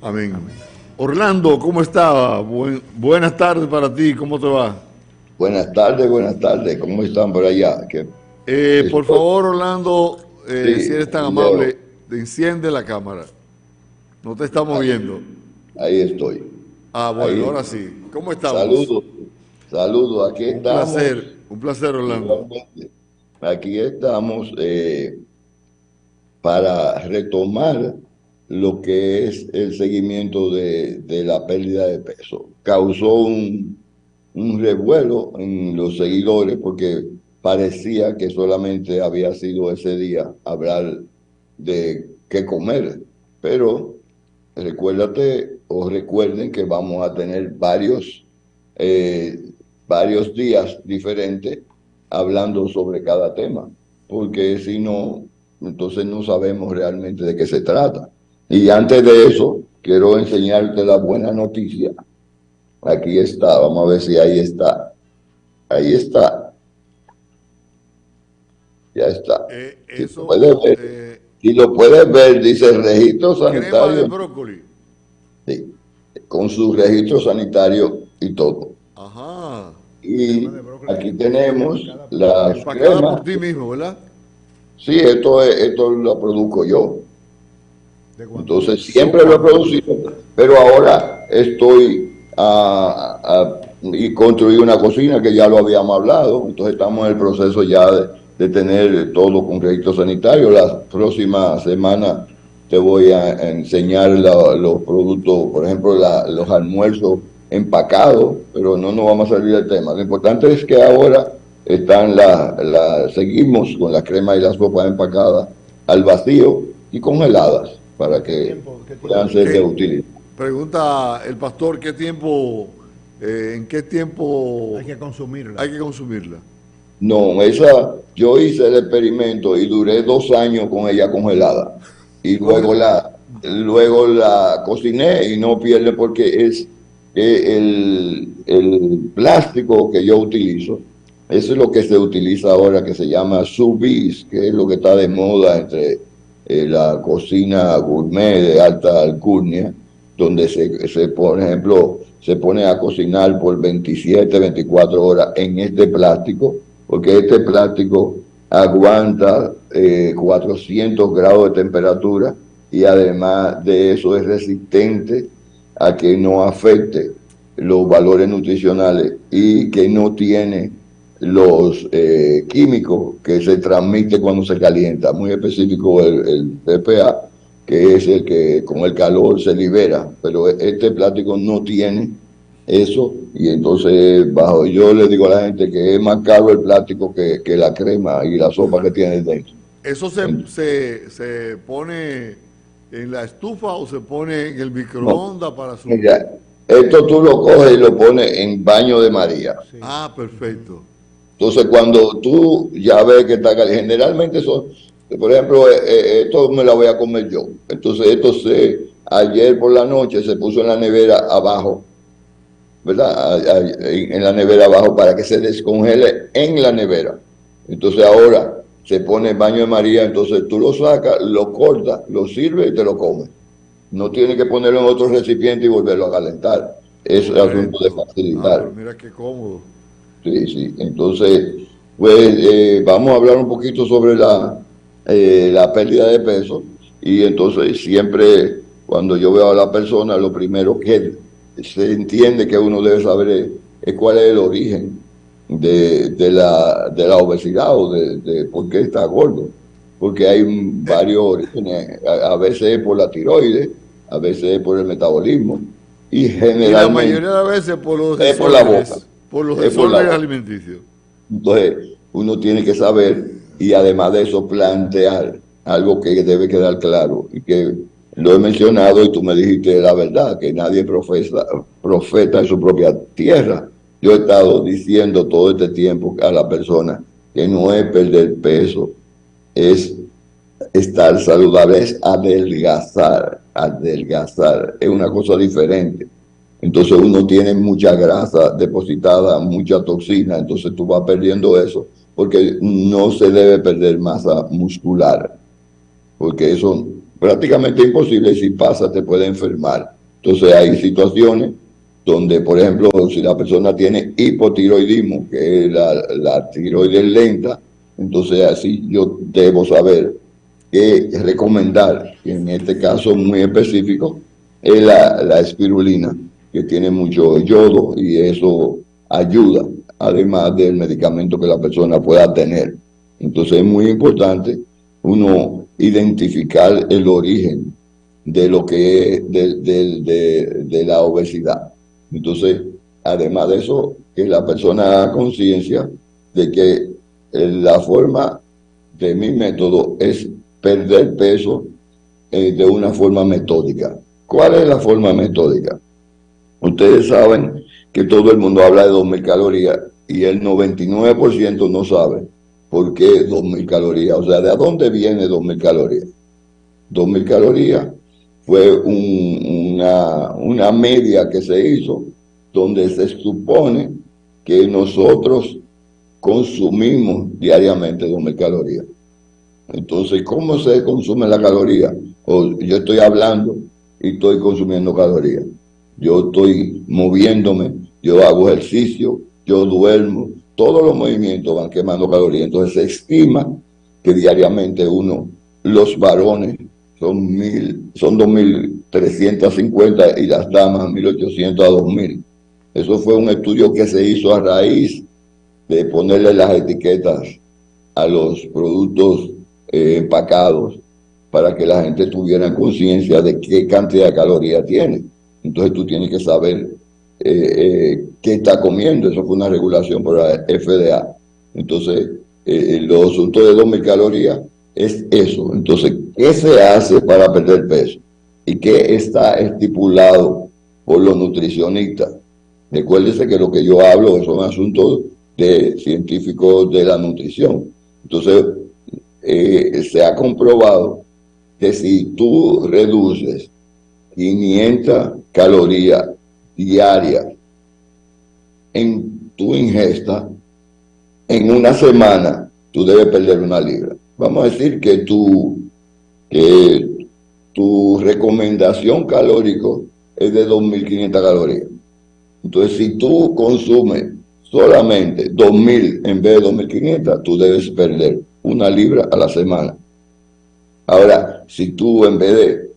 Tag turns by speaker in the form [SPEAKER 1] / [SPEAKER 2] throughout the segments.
[SPEAKER 1] Amén. Orlando, ¿cómo está? Buenas tardes para ti, ¿cómo te va?
[SPEAKER 2] Buenas tardes, ¿cómo están por allá?
[SPEAKER 1] Por
[SPEAKER 2] Estoy,
[SPEAKER 1] favor, Orlando, si
[SPEAKER 2] sí,
[SPEAKER 1] eres tan amable,
[SPEAKER 2] Leo,
[SPEAKER 1] enciende la cámara. No te estamos
[SPEAKER 2] ahí,
[SPEAKER 1] viendo.
[SPEAKER 2] ahí estoy,
[SPEAKER 1] Ah,
[SPEAKER 2] ahí
[SPEAKER 1] bueno, ahora
[SPEAKER 2] estoy.
[SPEAKER 1] sí. ¿Cómo estamos?
[SPEAKER 2] Saludos, saludos, aquí estamos,
[SPEAKER 1] Un placer, Orlando.
[SPEAKER 2] igualmente, aquí estamos para retomar lo que es el seguimiento de la pérdida de peso. Causó un revuelo en los seguidores porque parecía que solamente había sido ese día hablar de qué comer, pero recuérdate o recuerden que vamos a tener eh, varios días diferentes hablando sobre cada tema, porque si no, entonces no sabemos realmente de qué se trata. Y antes de eso, quiero enseñarte la buena noticia. Aquí está, vamos a ver si ahí está. Ahí está, ya está. Si lo
[SPEAKER 1] Eso,
[SPEAKER 2] puedes ver, si lo puedes ver, dice registro
[SPEAKER 1] crema de
[SPEAKER 2] sanitario,
[SPEAKER 1] brócoli.
[SPEAKER 2] sí, con su registro sanitario y todo.
[SPEAKER 1] Ajá.
[SPEAKER 3] Crema
[SPEAKER 2] Y
[SPEAKER 3] de brócoli
[SPEAKER 2] aquí tenemos
[SPEAKER 3] empacada por ti
[SPEAKER 2] las
[SPEAKER 3] mismo.
[SPEAKER 1] Empacada por
[SPEAKER 2] cremas.
[SPEAKER 1] ti mismo, ¿verdad?
[SPEAKER 2] Sí, esto lo produzco yo.
[SPEAKER 3] ¿De Guandul?
[SPEAKER 2] Entonces siempre lo he
[SPEAKER 1] Guandul.
[SPEAKER 2] producido, pero ahora estoy y construí una cocina que ya lo habíamos hablado. Entonces estamos en el proceso ya de tener todo con registro sanitario. La próxima semana te voy a enseñar los productos, por ejemplo, los almuerzos empacados, pero no nos vamos a salir del tema. Lo importante es que ahora seguimos con la crema y las sopas empacadas al vacío y congeladas para que
[SPEAKER 3] Qué
[SPEAKER 2] puedan
[SPEAKER 3] tiempo
[SPEAKER 2] ser de
[SPEAKER 3] lleva?
[SPEAKER 2] utilidad.
[SPEAKER 1] Pregunta el pastor, en qué tiempo
[SPEAKER 3] Hay que consumirla.
[SPEAKER 1] hay que consumirla?
[SPEAKER 2] No, yo hice el experimento y duré 2 años con ella congelada. Y
[SPEAKER 1] Con
[SPEAKER 2] luego la cociné y no pierde porque es el plástico que yo utilizo. Eso es lo que se utiliza ahora que se llama sous vide, que es lo que está de moda entre la cocina gourmet de alta alcurnia, donde por ejemplo, se pone a cocinar por 27, 24 horas en este plástico, porque este plástico aguanta 400 grados de temperatura y además de eso es resistente a que no afecte los valores nutricionales y que no tiene los químicos que se transmite cuando se calienta, muy específico el BPA, que es el que con el calor se libera, pero este plástico no tiene eso y entonces yo le digo a la gente que es más caro el plástico que la crema y la sopa que tiene dentro.
[SPEAKER 1] ¿Eso se pone en la estufa o se pone en el
[SPEAKER 2] No,
[SPEAKER 1] microondas para su...
[SPEAKER 2] mira, esto tú lo coges y lo pones en baño de María.
[SPEAKER 3] Sí.
[SPEAKER 1] Ah, perfecto.
[SPEAKER 2] Entonces, cuando tú ya ves que está caliente, generalmente son, por ejemplo, esto me la voy a comer yo. Entonces, ayer por la noche se puso en la nevera abajo, ¿verdad? En la nevera abajo para que se descongele en la nevera. Entonces, ahora se pone en baño de María, entonces tú lo sacas, lo cortas, lo sirves y te lo comes. No tienes que ponerlo en otro recipiente y volverlo a calentar. Es el asunto de
[SPEAKER 1] Correcto. Ah, pero
[SPEAKER 2] facilitar.
[SPEAKER 1] mira qué cómodo.
[SPEAKER 2] Sí, sí. Entonces, pues vamos a hablar un poquito sobre la pérdida de peso. Y entonces siempre cuando yo veo a la persona, lo primero que se entiende que uno debe saber es cuál es el origen de la obesidad o de por qué está gordo. Porque hay varios orígenes. A veces es por la tiroides, a veces es por el metabolismo y
[SPEAKER 1] Y la
[SPEAKER 2] generalmente
[SPEAKER 1] mayoría de las veces
[SPEAKER 2] es
[SPEAKER 1] por los
[SPEAKER 2] es por la
[SPEAKER 1] desórdenes
[SPEAKER 2] boca.
[SPEAKER 1] alimenticios.
[SPEAKER 2] Entonces, uno tiene que saber y además de eso plantear algo que debe quedar claro y que lo he mencionado y tú me dijiste la verdad, que nadie profeta en su propia tierra. Yo he estado diciendo todo este tiempo a la persona que no es perder peso, es estar saludable, es adelgazar, adelgazar, es una cosa diferente. Entonces uno tiene mucha grasa depositada, mucha toxina, entonces tú vas perdiendo eso, porque no se debe perder masa muscular, porque eso prácticamente es imposible, si pasa te puede enfermar. Entonces hay situaciones donde, por ejemplo, si la persona tiene hipotiroidismo, que es la tiroides lenta, entonces así yo debo saber qué recomendar, y en este caso muy específico, es la espirulina, que tiene mucho yodo y eso ayuda, además del medicamento que la persona pueda tener. Entonces es muy importante uno identificar el origen de lo que es de la obesidad. Entonces, además de eso, que la persona haga conciencia de que la forma de mi método es perder peso de una forma metódica. ¿Cuál es la forma metódica? Ustedes saben que todo el mundo habla de 2.000 calorías y el 99% no sabe por qué 2.000 calorías. O sea, ¿de dónde viene 2.000 calorías? 2.000 calorías fue una media que se hizo donde se supone que nosotros consumimos diariamente 2.000 calorías. Entonces, ¿cómo se consume la caloría? Yo estoy hablando y estoy consumiendo calorías. Yo estoy moviéndome, yo hago ejercicio, yo duermo, todos los movimientos van quemando calorías. Entonces se estima que diariamente los varones son 2.350 y las damas 1.800 a 2.000. Eso fue un estudio que se hizo a raíz de ponerle las etiquetas a los productos empacados para que la gente tuviera conciencia de qué cantidad de calorías tiene. Entonces tú tienes que saber qué está comiendo. Eso fue una regulación por la FDA. Entonces, los asuntos de 2.000 calorías es eso. Entonces, ¿qué se hace para perder peso? ¿Y qué está estipulado por los nutricionistas? Recuérdese que lo que yo hablo son asuntos de científicos de la nutrición. Entonces, se ha comprobado que si tú reduces 500 calorías diarias en tu ingesta, en una semana tú debes perder 1 libra. Vamos a decir que tu recomendación calórica es de 2.500 calorías. Entonces, si tú consumes solamente 2.000 en vez de 2.500, tú debes perder 1 libra a la semana. Ahora, si tú en vez de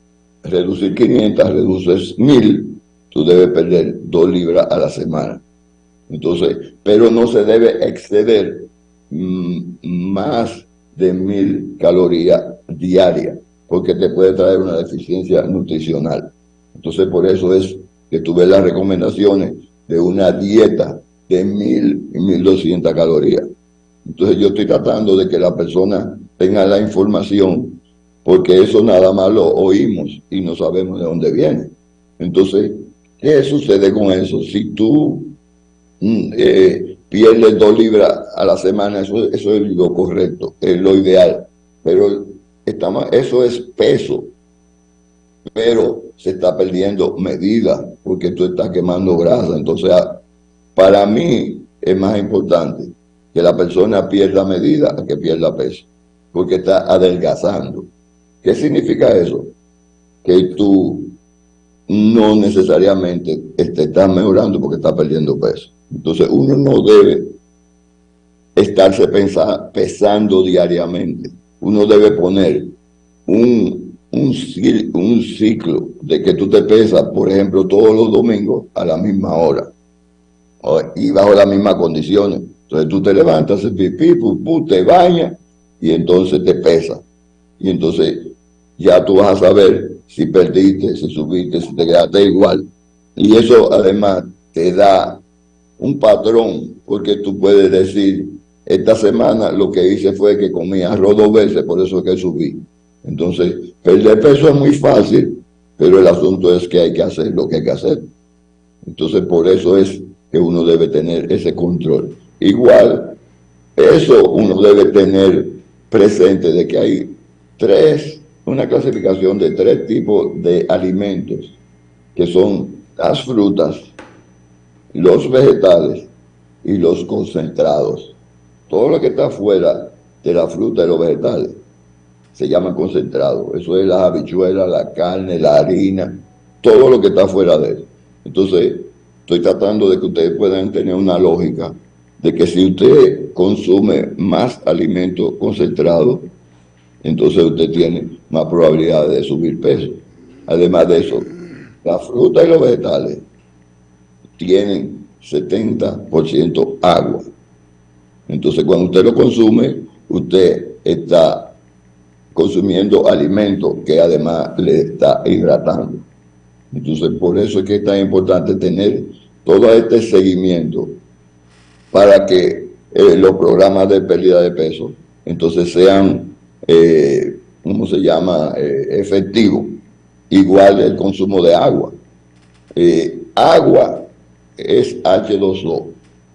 [SPEAKER 2] reducir 500, reduces 1.000, tú debes perder 2 libras a la semana. Entonces, pero no se debe exceder más de 1.000 calorías diarias, porque te puede traer una deficiencia nutricional. Entonces, por eso es que tú ves las recomendaciones de una dieta de 1.000 y 1.200 calorías. Entonces, yo estoy tratando de que la persona tenga la información, porque eso nada más lo oímos y no sabemos de dónde viene. Entonces, ¿qué sucede con eso? Si tú pierdes 2 libras a la semana, eso es lo correcto, es lo ideal. Pero eso es peso, pero se está perdiendo medida porque tú estás quemando grasa. Entonces, para mí es más importante que la persona pierda medida a que pierda peso, porque está adelgazando. ¿Qué significa eso? Que tú no necesariamente te estás mejorando porque estás perdiendo peso. Entonces uno no debe estarse pesando diariamente. Uno debe poner un ciclo de que tú te pesas, por ejemplo, todos los domingos a la misma hora y bajo las mismas condiciones. Entonces tú te levantas, haces pipí, te bañas y entonces te pesas. Y entonces ya tú vas a saber si perdiste, si subiste, si te quedaste igual. Y eso además te da un patrón, porque tú puedes decir, esta semana lo que hice fue que comí arroz 2 veces, por eso es que subí. Entonces, perder peso es muy fácil, pero el asunto es que hay que hacer lo que hay que hacer. Entonces, por eso es que uno debe tener ese control. Igual, eso uno debe tener presente de que hay una clasificación de 3 tipos de alimentos, que son las frutas, los vegetales y los concentrados. Todo lo que está fuera de la fruta y los vegetales se llama concentrado. Eso es las habichuelas, la carne, la harina, todo lo que está fuera de él. Entonces, estoy tratando de que ustedes puedan tener una lógica de que si usted consume más alimento concentrado, entonces usted tiene más probabilidades de subir peso. Además de eso, la fruta y los vegetales tienen 70% agua. Entonces, cuando usted lo consume, usted está consumiendo alimento que además le está hidratando. Entonces, por eso es que es tan importante tener todo este seguimiento para que los programas de pérdida de peso entonces sean, ¿cómo se llama?, efectivos. Igual el consumo de agua. Agua es H2O,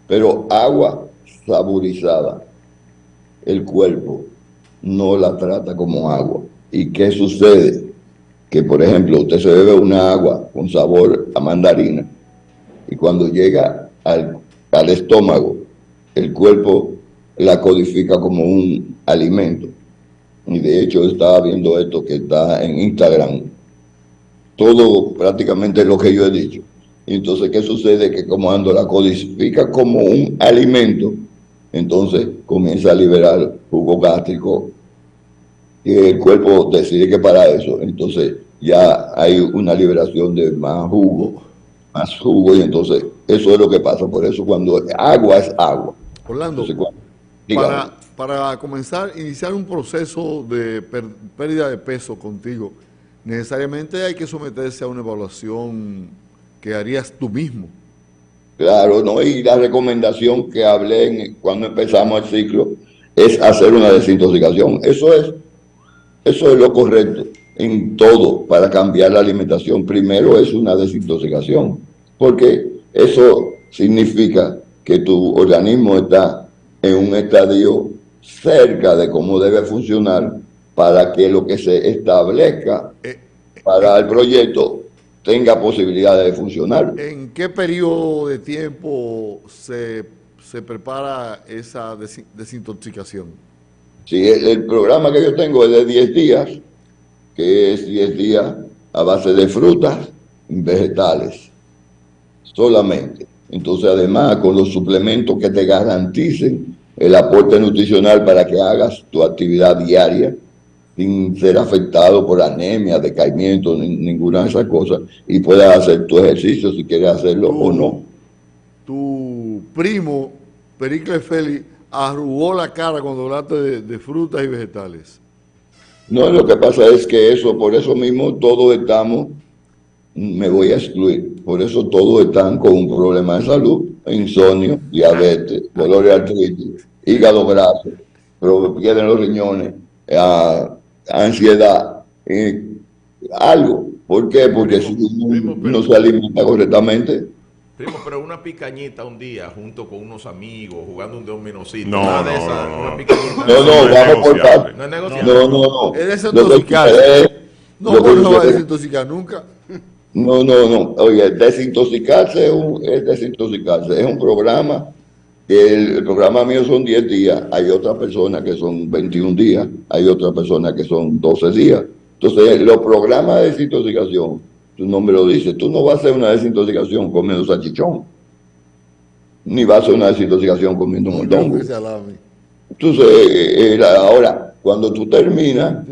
[SPEAKER 2] pero agua saborizada, el cuerpo no la trata como agua. ¿Y qué sucede? Que, por ejemplo, usted se bebe una agua con sabor a mandarina y cuando llega al estómago, el cuerpo la codifica como un alimento. Y de hecho estaba viendo esto que está en Instagram, todo prácticamente lo que yo he dicho. Entonces, ¿qué sucede? Que como cuando la codifica como un alimento, entonces comienza a liberar jugo gástrico y el cuerpo decide que para eso, entonces ya hay una liberación de más jugo, y entonces eso es lo que pasa. Por eso cuando agua es agua.
[SPEAKER 1] Orlando,
[SPEAKER 2] Entonces,
[SPEAKER 1] para comenzar, iniciar un proceso de pérdida de peso contigo, necesariamente hay que someterse a una evaluación que harías tú mismo.
[SPEAKER 2] Claro, ¿no? Y la recomendación que hablé cuando empezamos el ciclo es hacer una desintoxicación. Eso es lo correcto en todo para cambiar la alimentación. Primero es una desintoxicación, porque eso significa que tu organismo está en un estadio cerca de cómo debe funcionar para que lo que se establezca para el proyecto tenga posibilidades de funcionar.
[SPEAKER 1] ¿En qué periodo de tiempo se prepara esa desintoxicación?
[SPEAKER 2] Sí, el programa que yo tengo es de 10 días, que es 10 días a base de frutas y vegetales, solamente. Entonces, además, con los suplementos que te garanticen el aporte nutricional para que hagas tu actividad diaria, sin ser afectado por anemia, decaimiento, ninguna de esas cosas, y puedas hacer tu ejercicio si quieres hacerlo o no.
[SPEAKER 1] Tu primo, Pericles Félix, arrugó la cara cuando hablaste de frutas y vegetales.
[SPEAKER 2] No, lo que pasa es que eso, por eso mismo todos estamos, me voy a excluir, por eso todos están con un problema de salud, insomnio, diabetes, dolor de artritis, hígado graso, pero pierden los riñones, ansiedad, algo. ¿Por qué? Porque si uno no se alimenta correctamente.
[SPEAKER 4] Primo, pero una picañita un día junto con unos amigos jugando un dominocito.
[SPEAKER 5] No,
[SPEAKER 4] nada de
[SPEAKER 5] no,
[SPEAKER 4] esa,
[SPEAKER 5] no.
[SPEAKER 4] una picañita.
[SPEAKER 2] No, vamos por partes.
[SPEAKER 4] No es negociable.
[SPEAKER 2] No.
[SPEAKER 1] Es desintoxicarse. No, pues no va a desintoxicar nunca.
[SPEAKER 2] No. Oye, desintoxicarse es desintoxicarse. Es un programa. El programa mío son 10 días. Hay otras personas que son 21 días. Hay otras personas que son 12 días. Entonces, los programas de desintoxicación, tu nombre lo dice, tú no vas a hacer una desintoxicación comiendo salchichón. Ni vas a hacer una desintoxicación comiendo mondongo. Entonces, ahora, cuando tú terminas,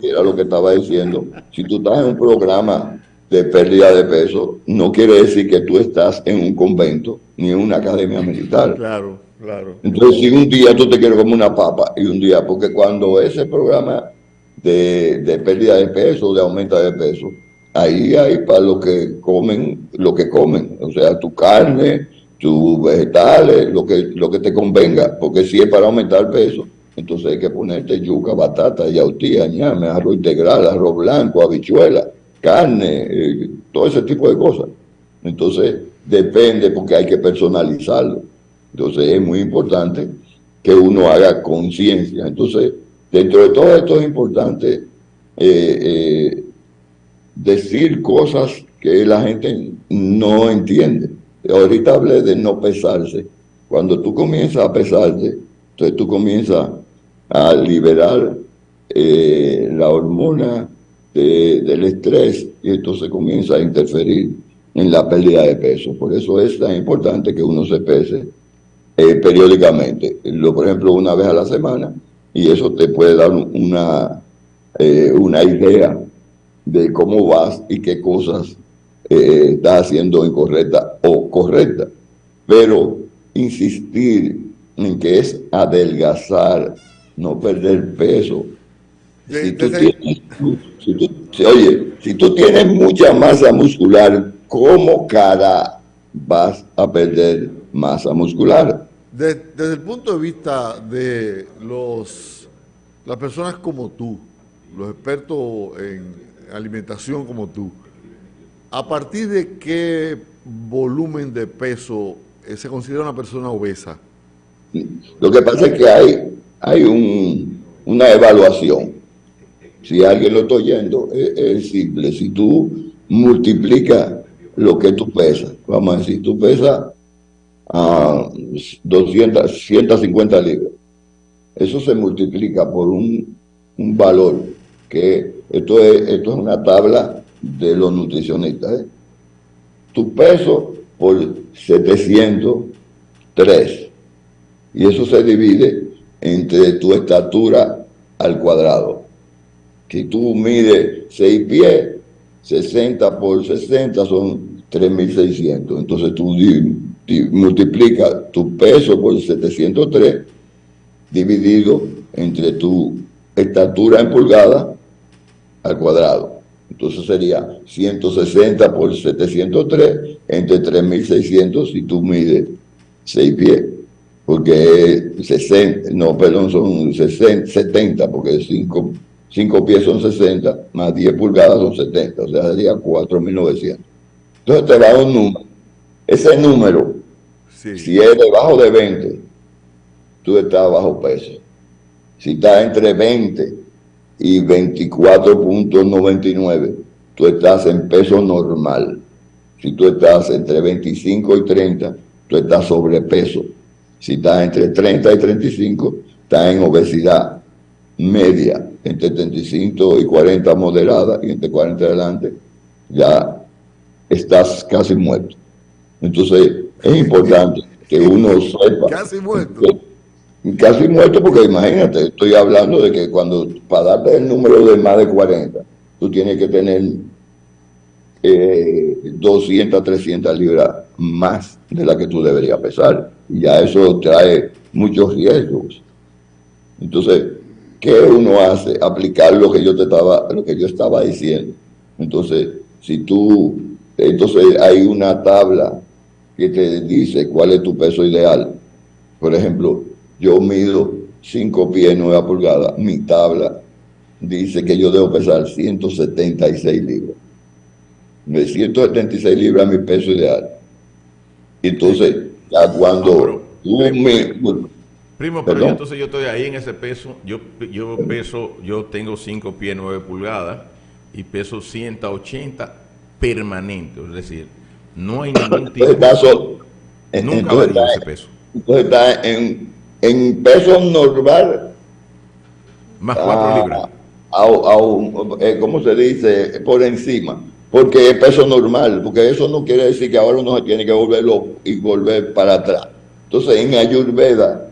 [SPEAKER 2] que era lo que estaba diciendo, si tú estás en un programa de pérdida de peso, no quiere decir que tú estás en un convento ni en una academia militar.
[SPEAKER 1] Claro.
[SPEAKER 2] Entonces, si un día tú te quieres comer una papa y un día, porque cuando ese programa de pérdida de peso, de aumento de peso, ahí hay para lo que comen, o sea, tu carne, tus vegetales, lo que te convenga, porque si es para aumentar peso, entonces hay que ponerte yuca, batata, yautía, ñame, arroz integral, arroz blanco, habichuela, carne, todo ese tipo de cosas. Entonces, depende porque hay que personalizarlo. Entonces, es muy importante que uno haga conciencia. Entonces, dentro de todo esto es importante decir cosas que la gente no entiende. Ahorita hablé de no pesarse. Cuando tú comienzas a pesarte, entonces tú comienzas a liberar la hormona del estrés y entonces comienza a interferir en la pérdida de peso. Por eso es tan importante que uno se pese periódicamente, por ejemplo, una vez a la semana, y eso te puede dar una idea de cómo vas y qué cosas estás haciendo incorrecta o correcta. Pero insistir en que es adelgazar, no perder peso. Si tú tienes mucha masa muscular, ¿cómo cara vas a perder masa muscular?
[SPEAKER 1] Desde el punto de vista de las personas como tú, los expertos en alimentación como tú, ¿a partir de qué volumen de peso se considera una persona obesa?
[SPEAKER 2] Lo que pasa es que hay una evaluación. Si alguien lo está oyendo, es simple. Si tú multiplicas lo que tú pesas, vamos a decir, tú pesas 150 libras. Eso se multiplica por un valor que esto es una tabla de los nutricionistas. Tu peso por 703. Y eso se divide entre tu estatura al cuadrado. Si tú mides 6 pies, 60 por 60 son 3.600. Entonces tú multiplicas tu peso por 703 dividido entre tu estatura en pulgadas al cuadrado. Entonces sería 160 por 703 entre 3.600 si tú mides 6 pies. Porque 60, no, perdón, son 70, porque 5 pies son 60, más 10 pulgadas son 70, o sea, sería 4.900. Entonces te va un número. Ese número, sí, si es debajo de 20, tú estás bajo peso. Si estás entre 20 y 24.99, tú estás en peso normal. Si tú estás entre 25 y 30, tú estás sobrepeso. Si estás entre 30 y 35, estás en obesidad media, entre 35 y 40 moderada, y entre 40 adelante ya estás casi muerto. Entonces es importante que uno sepa.
[SPEAKER 1] Casi muerto.
[SPEAKER 2] Casi muerto, porque imagínate, estoy hablando de que para darte el número de más de 40, tú tienes que tener 200, 300 libras más de la que tú deberías pesar. Y ya eso trae muchos riesgos. Entonces, ¿qué uno hace? Aplicar lo que yo estaba diciendo. Entonces, entonces hay una tabla que te dice cuál es tu peso ideal. Por ejemplo, yo mido 5 pies 9 pulgadas. Mi tabla dice que yo debo pesar 176 libras. De 176 libras mi peso ideal. Entonces, ya cuando
[SPEAKER 4] Primo, pero entonces yo estoy ahí en ese peso. Yo tengo 5 pies 9 pulgadas y peso 180 permanente. Es decir, no hay ningún tipo. Nunca varía ese peso.
[SPEAKER 2] Entonces está en peso normal.
[SPEAKER 4] Más 4 libras.
[SPEAKER 2] ¿Cómo se dice? Por encima. Porque es peso normal, porque eso no quiere decir que ahora uno se tiene que volver para atrás. Entonces en Ayurveda,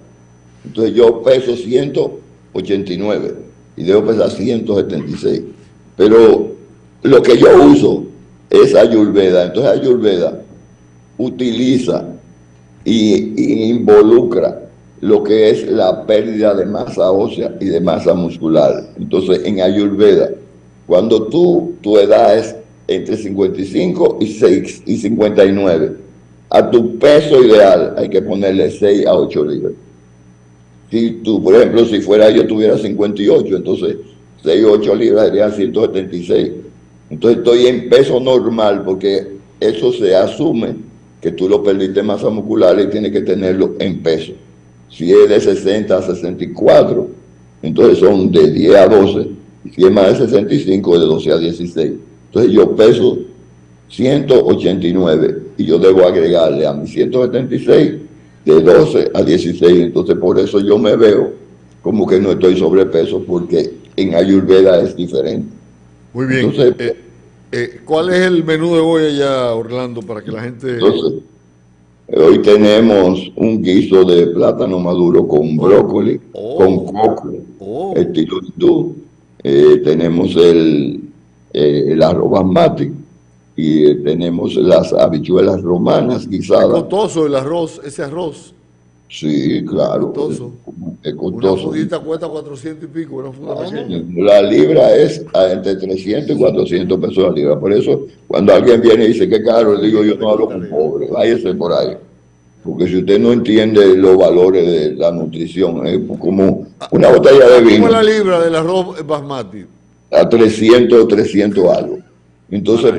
[SPEAKER 2] entonces yo peso 189 y debo pesar 176. Pero lo que yo uso es Ayurveda. Entonces Ayurveda utiliza y involucra lo que es la pérdida de masa ósea y de masa muscular. Entonces en Ayurveda, cuando tu edad es entre 55 y 59, a tu peso ideal hay que ponerle 6 a 8 libras. Si tú, por ejemplo, si yo tuviera 58, entonces 6 o 8 libras serían 176. Entonces estoy en peso normal, porque eso se asume que tú lo perdiste en masa muscular y tienes que tenerlo en peso. Si es de 60 a 64, entonces son de 10 a 12. Y si es más de 65, de 12 a 16. Entonces yo peso 189 y yo debo agregarle a mi 176 de 12 a 16. Entonces por eso yo me veo como que no estoy sobrepeso, porque en Ayurveda es diferente.
[SPEAKER 1] Muy bien.
[SPEAKER 2] Entonces,
[SPEAKER 1] ¿Cuál es el menú de hoy allá, Orlando, para que la gente...
[SPEAKER 2] entonces, hoy tenemos un guiso de plátano maduro con brócoli, con coco,
[SPEAKER 1] Oh.
[SPEAKER 2] estilo hindú. Tenemos el arroz basmati y tenemos las habichuelas romanas
[SPEAKER 1] Es
[SPEAKER 2] guisadas.
[SPEAKER 1] costoso el arroz, ese arroz.
[SPEAKER 2] Sí, claro.
[SPEAKER 1] Costoso.
[SPEAKER 2] Es
[SPEAKER 1] Una
[SPEAKER 2] costoso.
[SPEAKER 1] fundita cuesta 400 y pico, una funda pequeña.
[SPEAKER 2] La libra es entre 300 y 400 pesos la libra. Por eso, cuando alguien viene y dice que caro, le digo, yo no hablo con pobre, váyase por ahí. Porque si usted no entiende los valores de la nutrición, es como una botella de vino.
[SPEAKER 1] ¿Cómo es la libra del arroz basmati?
[SPEAKER 2] A 300 algo. Entonces,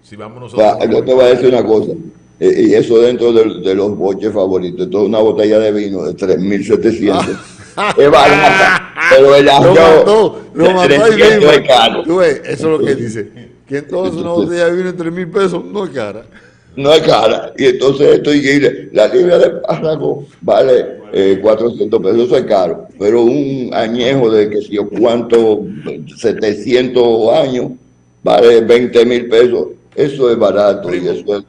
[SPEAKER 4] si vamos nosotros,
[SPEAKER 2] yo te voy a decir una cosa, y eso dentro de los boches favoritos, toda una botella de vino de 3.700. Es barata, pero el arroz
[SPEAKER 1] lo mató ahí
[SPEAKER 2] 300
[SPEAKER 1] mismo.
[SPEAKER 2] es caro.
[SPEAKER 1] Tú ves, eso es lo que dice. Que entonces una botella de vino de 3.000 pesos no es cara.
[SPEAKER 2] No es cara. Y entonces la libra de espárrago vale 400 pesos, eso es caro. Pero un añejo de que si yo cuánto, 700 años, vale 20.000 pesos. Eso es barato.
[SPEAKER 4] Primo,
[SPEAKER 2] y eso es,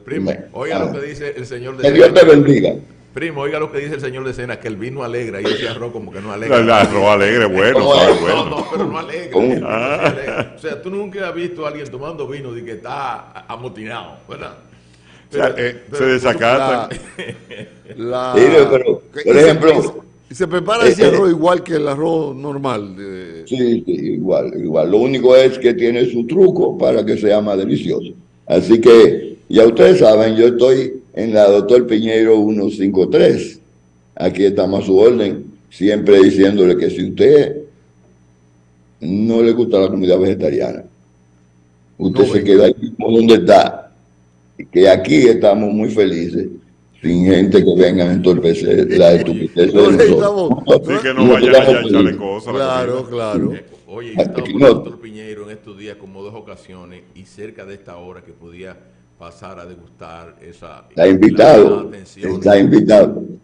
[SPEAKER 4] oiga lo que dice el señor de
[SPEAKER 2] que Dios te bendiga.
[SPEAKER 4] Primo, oiga lo que dice el señor de Cena, que el vino alegra y ese arroz como que no alegra.
[SPEAKER 5] El arroz alegre, bueno,
[SPEAKER 4] No, pero no alegra. O sea, tú nunca has visto a alguien tomando vino y que está amotinado, ¿verdad?
[SPEAKER 5] Se desacatan.
[SPEAKER 2] Pero, por ejemplo,
[SPEAKER 1] se prepara ese arroz igual que el arroz normal.
[SPEAKER 2] Sí, igual. Lo único es que tiene su truco para que sea más delicioso. Así que, ya ustedes saben, yo estoy en la Doctor Piñeiro 153. Aquí estamos a su orden, siempre diciéndole que si usted no le gusta la comida vegetariana, usted se queda ahí mismo donde está. Que aquí estamos muy felices, sin gente que venga a entorpecer la estupidez de nosotros.
[SPEAKER 5] Sí, que no vayan allá a echarle cosas.
[SPEAKER 1] Claro.
[SPEAKER 4] Oye, yo estaba con el doctor Piñeiro en estos días como 2 ocasiones y cerca de esta hora que podía pasar a degustar esa...
[SPEAKER 2] Está invitado.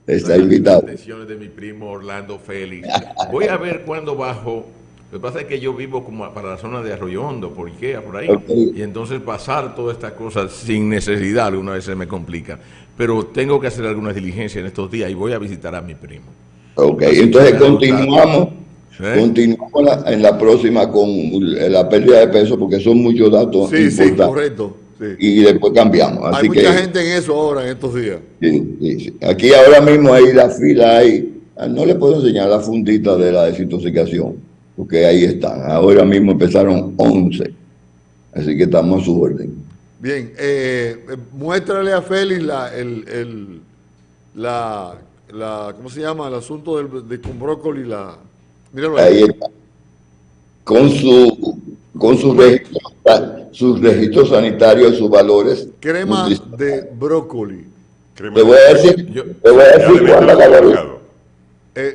[SPEAKER 2] Las
[SPEAKER 4] atenciones de mi primo Orlando Félix. Voy a ver cuándo bajo. Lo que pasa es que yo vivo como para la zona de Arroyo Hondo, por Ikea, por ahí. Okay. Y entonces pasar todas estas cosas sin necesidad alguna vez se me complica. Pero tengo que hacer algunas diligencias en estos días y voy a visitar a mi primo.
[SPEAKER 2] Ok, entonces continuamos en la próxima con la pérdida de peso porque son muchos datos importantes.
[SPEAKER 1] Sí, correcto. Sí.
[SPEAKER 2] Y después cambiamos.
[SPEAKER 1] Hay mucha gente en eso ahora, en estos días.
[SPEAKER 2] Sí. Aquí ahora mismo hay la fila, no le puedo enseñar la fundita de la desintoxicación. Porque ahí están. Ahora mismo empezaron 11. Así que estamos a su orden.
[SPEAKER 1] Bien. Muéstrale a Félix ¿cómo se llama? El asunto con brócoli. Míralo ahí.
[SPEAKER 2] Está. Con sus registros sanitarios, sus valores.
[SPEAKER 1] Crema de brócoli.
[SPEAKER 2] Te voy a decir cuánta caloría.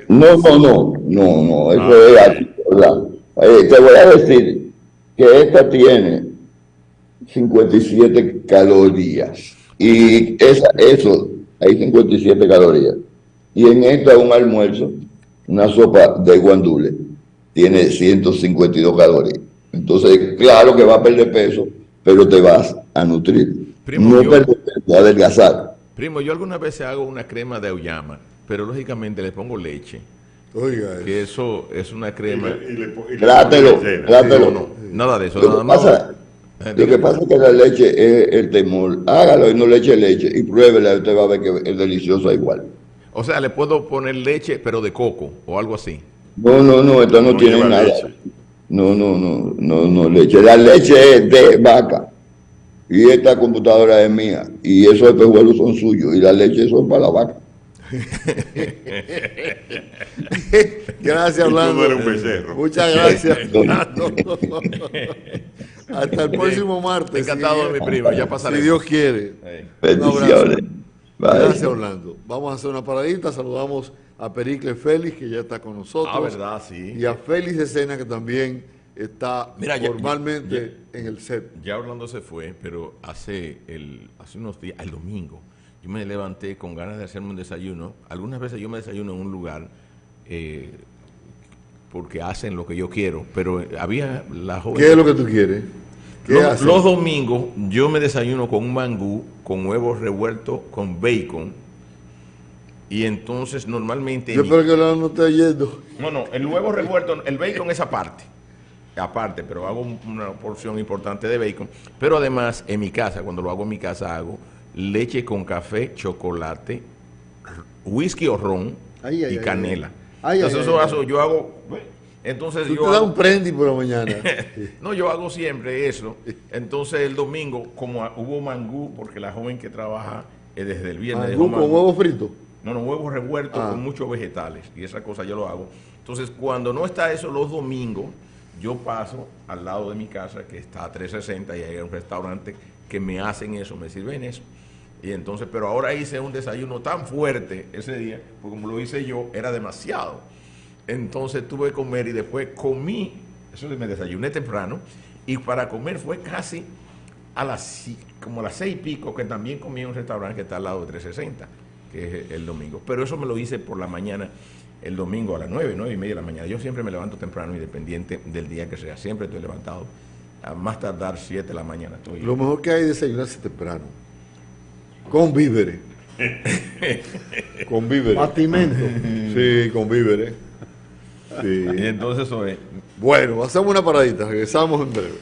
[SPEAKER 2] No, eso es así, ¿verdad? Te voy a decir que esta tiene 57 calorías y hay 57 calorías. Y en esta un almuerzo, una sopa de guandule, tiene 152 calorías. Entonces, claro que va a perder peso, pero te vas a nutrir.
[SPEAKER 4] Primo,
[SPEAKER 2] perder peso, a adelgazar.
[SPEAKER 4] Primo, yo algunas veces hago una crema de auyama, pero lógicamente le pongo leche.
[SPEAKER 1] Oiga,
[SPEAKER 4] que eso es una crema.
[SPEAKER 2] Trátelo.
[SPEAKER 4] No, nada de eso.
[SPEAKER 2] Lo que pasa es que la leche es el temor. Hágalo y no le eche leche y pruébela y usted va a ver que es deliciosa igual.
[SPEAKER 4] O sea, le puedo poner leche, pero de coco o algo así.
[SPEAKER 2] No, esta no tiene nada. Leche. No, leche. La leche es de vaca. Y esta computadora es mía. Y esos espejuelos son suyos. Y la leche son para la vaca.
[SPEAKER 1] Gracias, Orlando. Muchas gracias, Orlando. Hasta el próximo martes.
[SPEAKER 4] Encantado de mi primo, ya pasaré.
[SPEAKER 1] Si Dios quiere.
[SPEAKER 2] Bendiciones.
[SPEAKER 1] Gracias, Orlando. Vamos a hacer una paradita. Saludamos a Pericles Félix, que ya está con nosotros.
[SPEAKER 4] Verdad, sí.
[SPEAKER 1] Y a Félix de Sena, que también está formalmente en el set.
[SPEAKER 4] Ya Orlando se fue, pero hace unos días, el domingo, yo me levanté con ganas de hacerme un desayuno. Algunas veces yo me desayuno en un lugar porque hacen lo que yo quiero, pero había la joven...
[SPEAKER 1] ¿Qué es lo que tú quieres? ¿Qué haces?
[SPEAKER 4] Los domingos yo me desayuno con un mangú, con huevos revueltos, con bacon, y entonces normalmente...
[SPEAKER 1] Yo espero que no esté yendo.
[SPEAKER 4] No, el huevo revuelto, el bacon es aparte, pero hago una porción importante de bacon, pero además en mi casa, cuando lo hago en mi casa, hago leche con café, chocolate, whisky o ron y canela. Yo hago... Entonces
[SPEAKER 1] Tú
[SPEAKER 4] yo
[SPEAKER 1] te das
[SPEAKER 4] hago,
[SPEAKER 1] un prendi por la mañana.
[SPEAKER 4] no, yo hago siempre eso. Entonces el domingo, como hubo mangú, porque la joven que trabaja desde el viernes dejó
[SPEAKER 1] ¿Con huevo frito?
[SPEAKER 4] No, huevos revueltos con muchos vegetales. Y esa cosa yo lo hago. Entonces, cuando no está eso los domingos, yo paso al lado de mi casa, que está a 360, y hay un restaurante que me hacen eso, me sirven eso. Y entonces, pero ahora hice un desayuno tan fuerte ese día, porque como lo hice yo, era demasiado. Entonces tuve que comer y después comí, eso me desayuné temprano, y para comer fue casi como a las 6:00, que también comí en un restaurante que está al lado de 360, que es el domingo. Pero eso me lo hice por la mañana, el domingo a las 9:30 de la mañana. Yo siempre me levanto temprano, independiente del día que sea. Siempre estoy levantado a más tardar 7 de la mañana.
[SPEAKER 1] Lo mejor que hay es desayunarse temprano. Con víveres. Con víveres.
[SPEAKER 3] Bastimento.
[SPEAKER 1] Sí, con víveres. Sí.
[SPEAKER 4] Y entonces eso es.
[SPEAKER 1] Bueno, hacemos una paradita. Regresamos en breve.